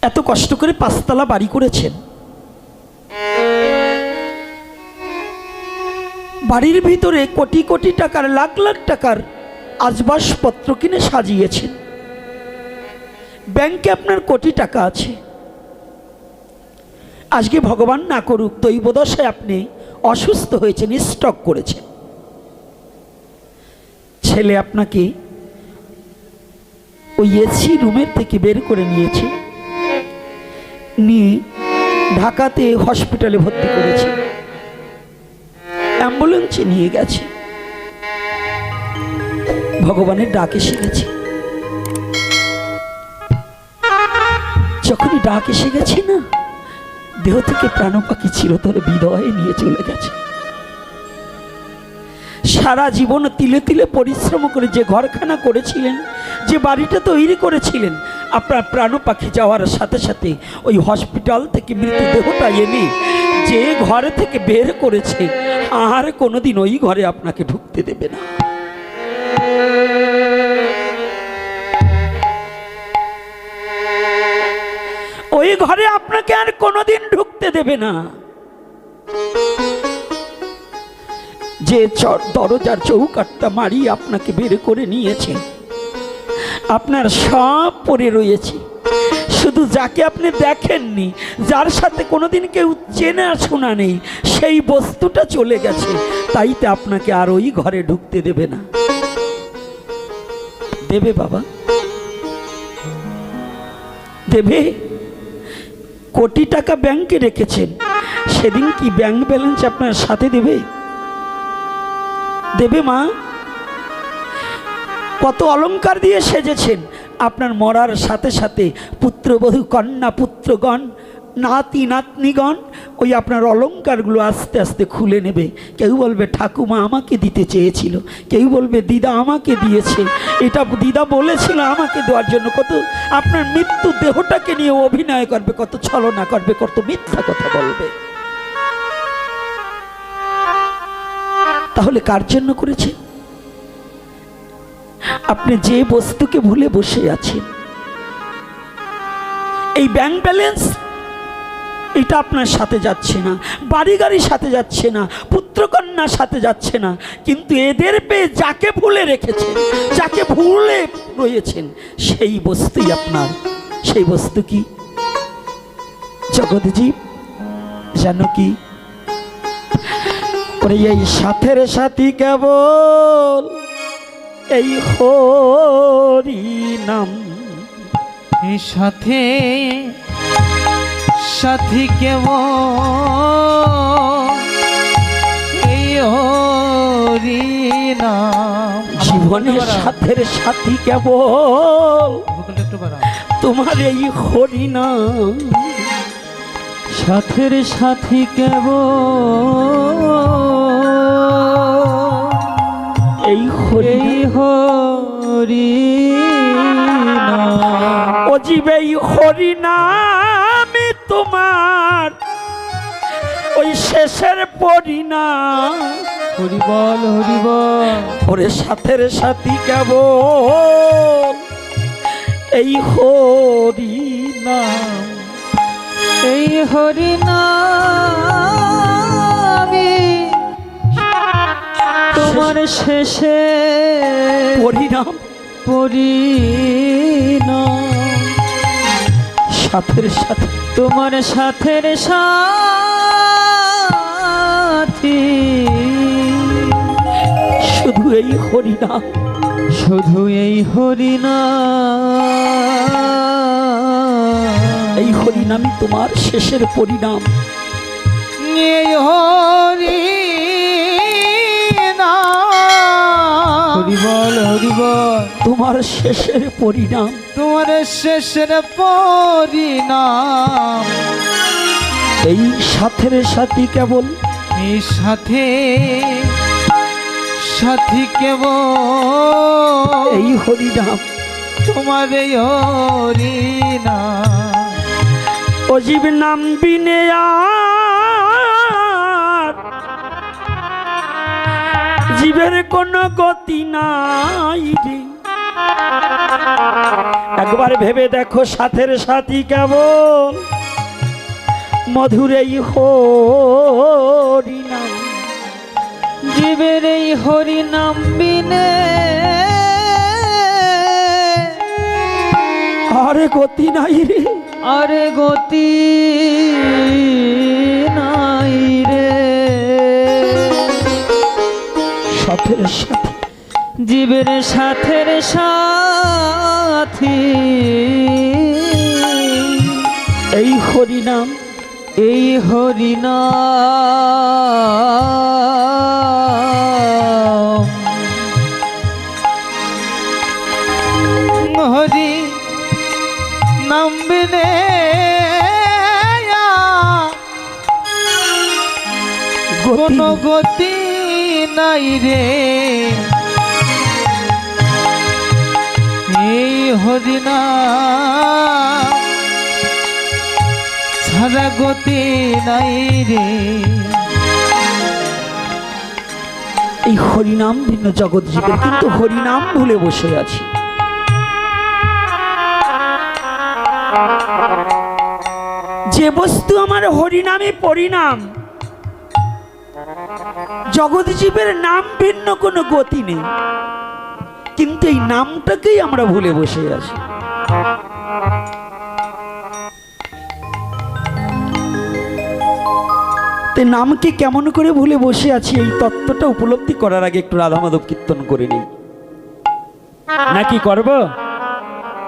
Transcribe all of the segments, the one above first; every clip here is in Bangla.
এত কষ্ট করে 5 তলা বাড়ি করেছেন, বাড়ির ভিতরে কোটি কোটি টাকার, লাখ লাখ টাকার আসবাবপত্র কিনে সাজিয়েছেন, ব্যাংকে আপনার কোটি টাকা আছে। আজকে ভগবান না করুক দৈবদশায় আপনি অসুস্থ হয়েছেন, স্ট্রোক করেছেন, ছেলে আপনাকে ওই এসি রুমের থেকে বের করে নিয়েছে, নিয়ে ঢাকাতে হসপিটালে ভর্তি করেছে, অ্যাম্বুলেন্সে নিয়ে গেছে, ভগবানের ডাক এসে গেছে। যখনই ডাক এসে গেছে না, দেহ থেকে প্রাণ পাখি চিরতরে বিদায় নিয়ে চলে গেছে। সারা জীবন তিলে তিলে পরিশ্রম করে যে ঘরখানা করেছিলেন, যে বাড়িটা তৈরি করেছিলেন, আপনার প্রাণ পাখি যাওয়ার সাথে সাথে ওই হসপিটাল থেকে মৃতদেহটা এনে যে ঘরে থেকে বের করেছে, আর কোনোদিন ওই ঘরে আপনাকে ঢুকতে দেবে না। ওই ঘরে আপনাকে আর কোনোদিন ঢুকতে দেবে না। যে দরজার চৌকাঠটা মারিয়ে আপনাকে বের করে নিয়েছে, আপনার সব পড়ে রয়েছে, শুধু যাকে আপনি দেখেননি, যার সাথে কোনোদিন কেউ চেনা শোনা নেই, সেই বস্তুটা চলে গেছে, তাইতে আপনাকে আর ওই ঘরে ঢুকতে দেবে না। দেবে বাবা, দেবে। কোটি টাকা ব্যাংকে রেখেছেন, সেদিন কি ব্যাংক ব্যালেন্স আপনার সাথে দেবে? দেবে মা। কত অলংকার দিয়ে সেজেছেন, আপনার মরার সাথে সাথে পুত্রবধূ, কন্যা পুত্রগণ, নাতি নাতনিগণ ওই আপনার অলংকারগুলো আস্তে আস্তে খুলে নেবে। কেউ বলবে ঠাকুমা আমাকে দিতে চেয়েছিল, কেউ বলবে দিদা আমাকে দিয়েছে, এটা দিদা বলেছিল আমাকে দেওয়ার জন্য। কত আপনার মৃত্যু দেহটাকে নিয়ে অভিনয় করবে, কত ছলনা করবে, কত মিথ্যা কথা বলবে। তাহলে কার জন্য করেছে? আপনি যে বস্তুকে ভুলে বসে আছেন, এই ব্যাংক ব্যালেন্স এটা আপনার সাথে যাচ্ছে না, বাড়ি গাড়ির সাথে যাচ্ছে না, পুত্রকন্যার সাথে যাচ্ছে না, কিন্তু এদের পেয়ে যাকে ভুলে রেখেছেন, যাকে ভুলে রয়েছেন, সেই বস্তুই আপনার। সেই বস্তু কি? জগৎজীব জানো কি? এই সাথের সাথী কেবল এই হরি নাম, এই সাথে সাথী কেবল এই হরি নাম। জীবনের সাথের সাথী কেবল তোমার এই হরি নাম। সাথের সাথী কেবল এই হরি নাম। ও জীব এই হরি নামই তোমার ওই শেষের পরিণাম। হরি বল হরি বল। ওরে সাথের সাথী কেবল এই হরি নাম। এই হরি নামই তোমার শেষে পরিণাম। পরিণাম। সাথের সাথে তোমার সাথের সাথী শুধু এই হরিনাম, শুধু এই হরিনাম। এই হরিনামই তোমার শেষের পরিণাম। এই হরি হরি বল হরি বল। তোমার শেষের পরিণাম, তোমার শেষের পরিণাম। এই সাথের সাথী কেবল এই সাথে সাথী কেবল এই হরিনাম। তোমার এই হরিনাম। অজীব নাম বিনে আর জীবের কোনো গতি নাই রে। একবার ভেবে দেখো সাথের সাথী কেবল মধুর এই হরি নাম। জীবের এই হরি নাম বিনে আরে গতি নাই রে, আরে গতি নাই রে। সাথের সাথী জীবের সাথের সাথী এই হরি নাম, এই হরি নাম। হরি নাম বিনে কোন গতি নাই রে। এই হরি নাম ছাড়া গতি নাই রে। এই হরিনাম ভিন্ন জগৎ জীবের, কিন্তু হরিনাম ভুলে বসে আছি। যে বস্তু আমার হরিনামে পরিণাম, জগৎ জীবের নাম ভিন্ন কোনো গতি নেই, কিন্তু এই নামটাকেই আমরা ভুলে বসে আছি। নামকে কেমন করে ভুলে বসে আছি, এই তত্ত্বটা উপলব্ধি করার আগে একটু রাধা মাধব কীর্তন করে নিই। নাকি করব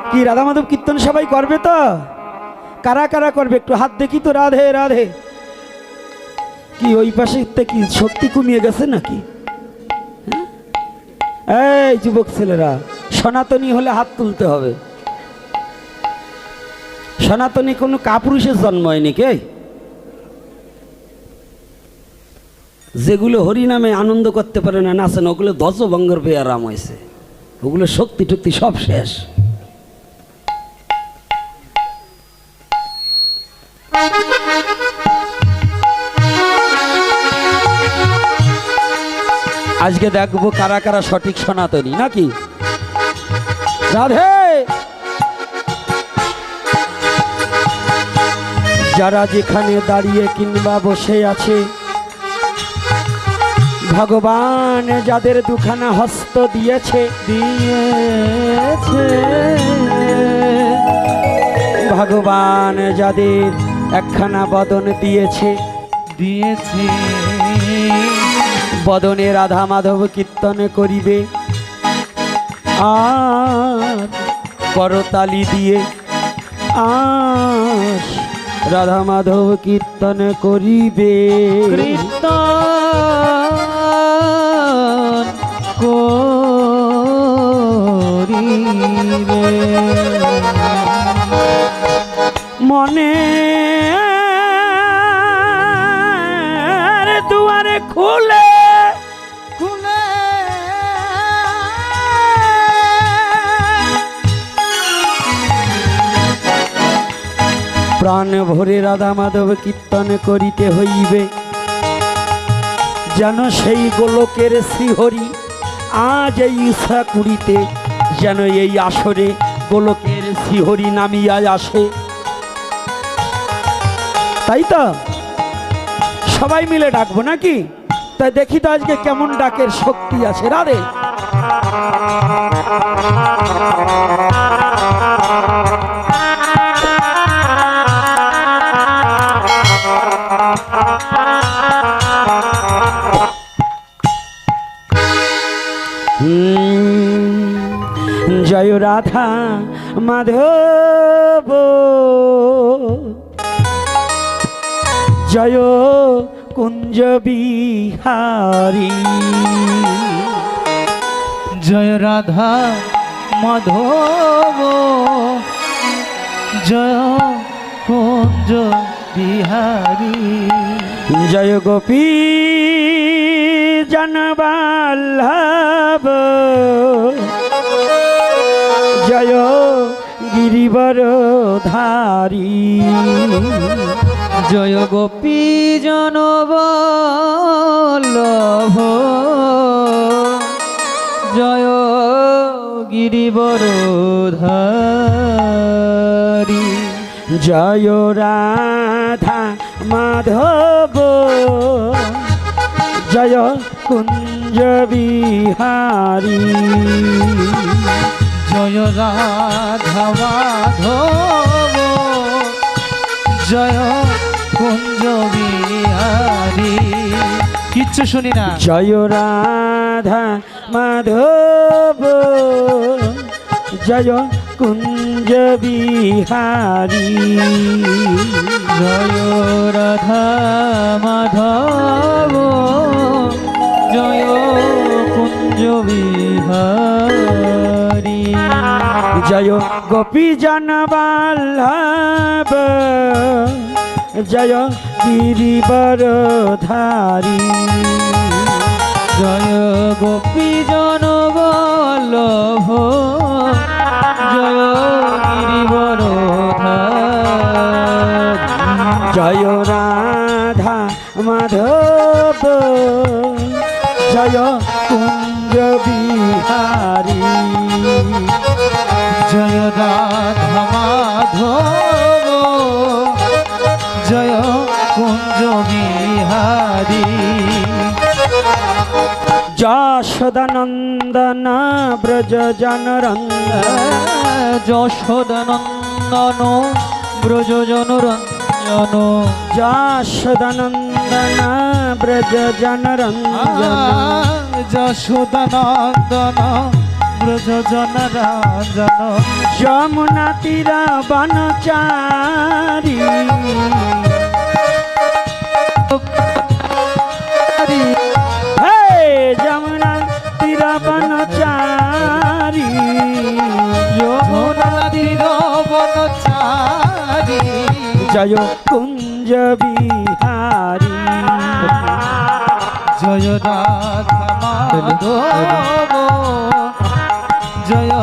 কি? রাধা মাধব কীর্তন সবাই করবে তো? কারা কারা করবে একটু হাত দেখি তো। রাধে রাধে। কি ওই পাশে কি শক্তি কমিয়ে গেছে নাকি? এই যুবক ছেলেরা, সনাতনী হলে হাত তুলতে হবে। সনাতনী কোনো কাপুরুষের জন্ম হয়নি কে? যেগুলো হরিনামে আনন্দ করতে পারে না, নাচে না, ওগুলো ধ্বজভঙ্গের পেয়ে আরাম হয়েছে। ওগুলো শক্তি টক্তি সব শেষ। আজকে দেখবো কারা কারা সঠিক সনাতনী নাকি। রাধে। যারা যেখানে দাঁড়িয়ে কিংবা বসে আছে, ভগবান যাদের দুখানা হস্ত দিয়েছে, ভগবান যাদের একখানা বদন দিয়েছে, বদনে রাধা মাধব কীর্তন করিবে আর করতালি দিয়ে আস রাধা মাধব কীর্তন করিবে। কীর্তন করিবে মনে দুয়ারে খুলে খুলে প্রাণ ভরে রাধা মাধব কীর্তন করিতে হইবে, যেন সেই গোলকের শ্রীহরি আজ এই ইচ্ছা কুড়িতে, যেন এই আসরে গোলকের শ্রীহরি নামিয়া আসে। তাই তো সবাই মিলে ডাকবো নাকি? তাই দেখি তো আজকে কেমন ডাকের শক্তি আছে। রাধে। জয় রাধা মাধব, জয় কুঞ্জ বিহারী। জয় রাধা মাধব, জয় কুঞ্জ বিহারী। জয় গোপী জনবল্লভ, জয় গিরিবর ধারী। জয় গোপী জনবল্লভ, জয় গিরিবর গিরিবরধারী জয় রাধা মাধব জয় কুঞ্জ বিহারী জয় রাধা মাধব জয় কুঞ্জ বিহারী কিচ্ছু শুনি না জয় রাধা মাধব জয় কুঞ্জ বিহারী জয় রাধা মাধব জয় কুঞ্জ বিহারী জয় গোপী জনবল্লভ জয় গিরিবরধারী জয় গোপী জনবল্লভ জয় গিরিবরধারী জয় রাধা মাধব জয় কুঞ্জ বিহারী জয় রাধা মাধব জয় কুঞ্জ বিহারী যশোদানন্দন ব্রজ জনরঞ্জন যশোদানন্দন ব্রজ জনরঞ্জন যশোদানন্দন ব্রজ জনরঞ্জন যশোদানন্দন ব্রজ জনরঞ্জন যমুনা তীর বনচারী হে যমুনা তীর বনচারী যমুনা তীর বনচারী জয় কুঞ্জ বিহারী জয় রাধা মাধব জয়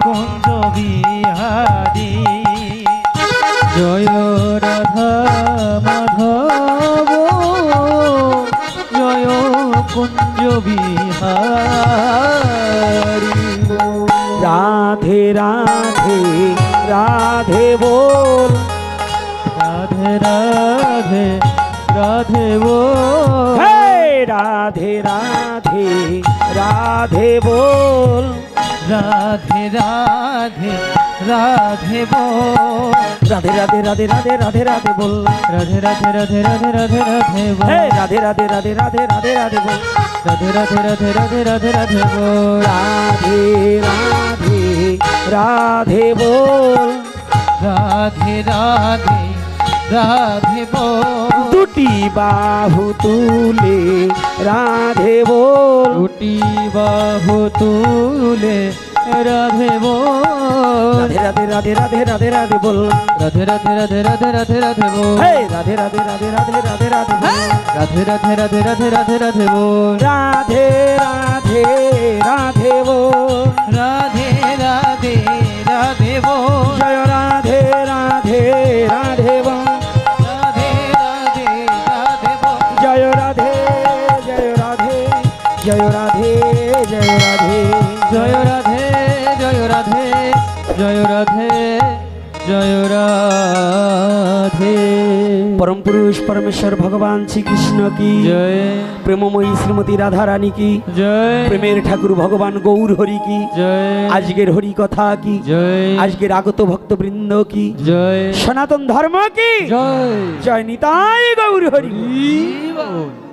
কুঞ্জ বিহারী জয় রাধা মাধব জয় কুঞ্জ বিহারী রাধে রাধে রাধে বল রাধে রাধে রাধে বল হে রাধে রাধে রাধে বল রাধে রাধে রাধে বল রাধে রাধে রাধে রাধে রাধে রাধে বল রাধে রাধে রাধে রাধে রাধে রাধে বল হে রাধে রাধে রাধে রাধে রাধে রাধে বল রাধে রাধে রাধে রাধে রাধে রাধে বল রাধে রাধে রাধে বল রাধে রাধে রাধে বল দুটি বাহু তুলে রাধে বল দুটি বাহু তুলে রাধে বল রাধে রাধে রাধে রাধে রাধে রাধে বল রাধে রাধে রাধে রাধে রাধে রাধে বল হে রাধে রাধে রাধে রাধে রাধে রাধে বল রাধে রাধে রাধে রাধে রাধে রাধে বল রাধে রাধে রাধে বল রাধে রাধে রাধে বল জয় রাধে রাধে রাধে বল রাধে রাধে রাধে বল জয় রাধে জয় রাধে জয় রাধে জয় রাধে জয় রাধে জয় রাধে জয় রাধে জয় রাধে परम पुरुष परमेश्वर भगवान श्री कृष्ण की জয় प्रेममयी श्रीमती राधा रानी की জয় प्रेमेर ठाकुर भगवान गौर हरि की জয় आजकेर हरि कथा की জয় आजकेर आगत भक्तवृंद की জয় सनातन धर्म की জয় जय निताय गौर हरि জয়